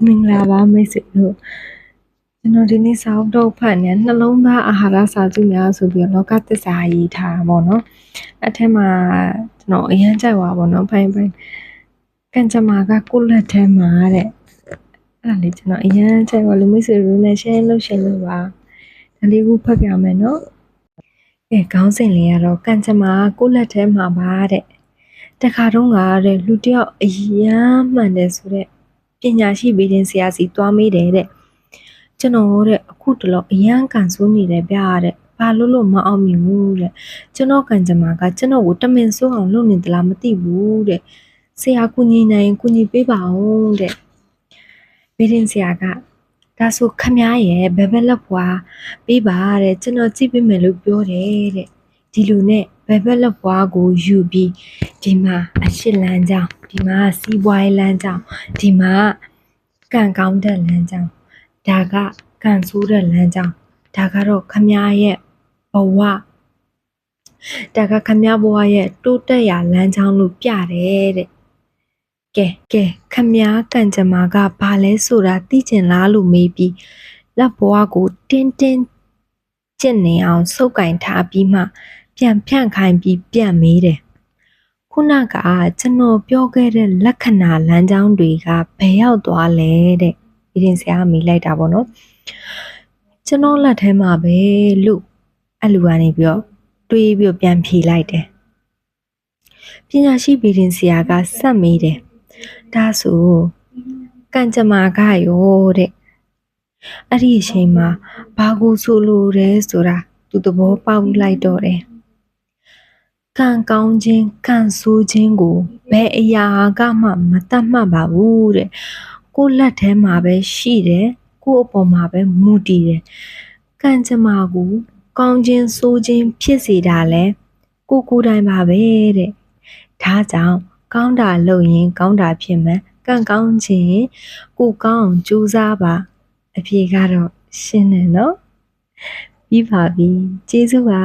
မင်္ဂလာပါမိတ်ဆွေတို့ကျွန်တော်ဒီနေ့စာအုပ်တော့ဖတ်နေနှလုံးသားအာဟာရစာစုများဆိုပြီးလောကသစ္စာရေးထားတာပေါ့နော်အဲ့ထဲမှာကျွန်တော်အရန်ကြိုက်ပါပေါ့နော်ဖိုင်ကံကြမ္မာကကိုယ့်လက်ထဲမှာတဲ့အဲ့ဒါလေးကျွန်တော်အရန်ကြိုက်ပါလို့မိတ်ဆွေတို့နဲ့ share လုပ်ရှင်လို့ပါဒါလေးကိုဖတ်ပြမယ်နော်ခေါင်းစဉ်လေးကတော့ကံကြမ္မာကိုယ့်လက်ထဲမှာပါတဲ့တခါတော့ကတဲ့လူတယောက်အရန်မှန်တယ်ဆိုတဲ့ပညာရှိဗီဒင်ဆရာစီတွားမေးတယ်တဲ့ကျွန်တော်တဲ့အခုတလောအရန်ကန်ဆိုးနေတယ်ဗျာတဲ့ဘာလို့မအောင်မြင်ဘူးတဲ့ကျွန်တော်ကံကြမ္မာကကျွန်တော်ကိုတမင်ဆိုးအောင်လုပ်နေသလားမသိဘူးတဲ့ဆရာကူညီနိုင်ကူညီပေးပါဦးတဲ့ဗီဒင်ဆရာကဒါဆိုခမည်းရဲ့ဘယ်ဘက်လက်ဖွာပေးပါတဲ့ကျွန်တော်ကြည့်ပေးမယ်လို့ပြောတယ်တဲ့ဒီလိုနဲ့ဘယ်ဘက်လက်ဖွာကိုယူပြီးဒီမှာအရှိလန်းကြောင်းဒီမှာစီးပွားရေးလမ်းကြောင်းဒီမှာကံကောင်းတဲ့လမ်းကြောင်းဒါကကံဆိုးတဲ့လမ်းကြောင်းဒါကတော့ခမည်းရဲ့ဘဝဒါကခမည်းဘဝရဲ့တိုးတက်ရာလမ်းကြောင်းလို့ပြတယ်တဲ့ကဲခမည်းကံကြမ္မာကဘာလဲဆိုတာသိချင်လားလို့မေးပြီးလက်ဘဝကိုတင်းကျင့်နေအောင်စုပ်ကင်ထားပြီးမှပြန်ဖြန့်ခိုင်းပြီးပြန်မေးတယ်ခုနကကျွန်တော်ပြောခဲ့တဲ့လက္ခဏာလမ်းကြောင်းတွေကဘယ်ရောက်သွားလဲတဲ့ဒီရင်ဆရာမေးလိုက်တာပေါ့နော်ကျွန်တော်လက်ထဲမှာပဲလို့အဲ့လူကနေပြီးတော့တွေးပြီးပြန်ဖြေလိုက်တယ်ပညာရှိဗီဒင်ဆရာကဆက်မေးတယ်ဒါဆိုကံကြမ္မာကရောတဲ့အဲ့ဒီအချိန်မှာဘာကိုဆိုလိုတယ်ဆိုတာသူသဘောပေါက်လိုက်တော့တယ်ကံကောင်းခြင်းကံဆိုးခြင်းကိုဘယ်အရာကမှမတတ်မှတ်ပါဘူးတဲ့ကိုယ့်လက်ထဲမှာပဲရှိတယ်ကိုယ့်အပေါ်မှာပဲမူတည်တယ်ကံကြမ္မာကိုကောင်းခြင်းဆိုးခြင်းဖြစ်စေတာလဲကိုယ်တိုင်ပါပဲတဲ့ဒါကြောင့်ကောင်းတာလုပ်ရင်ကောင်းတာဖြစ်မယ်ကံကောင်းခြင်းကိုကောင်းကြိုးစားပါအဖြေကတော့ရှင်းတယ်နော်ပြီးပါပြီကျေးဇူးပါ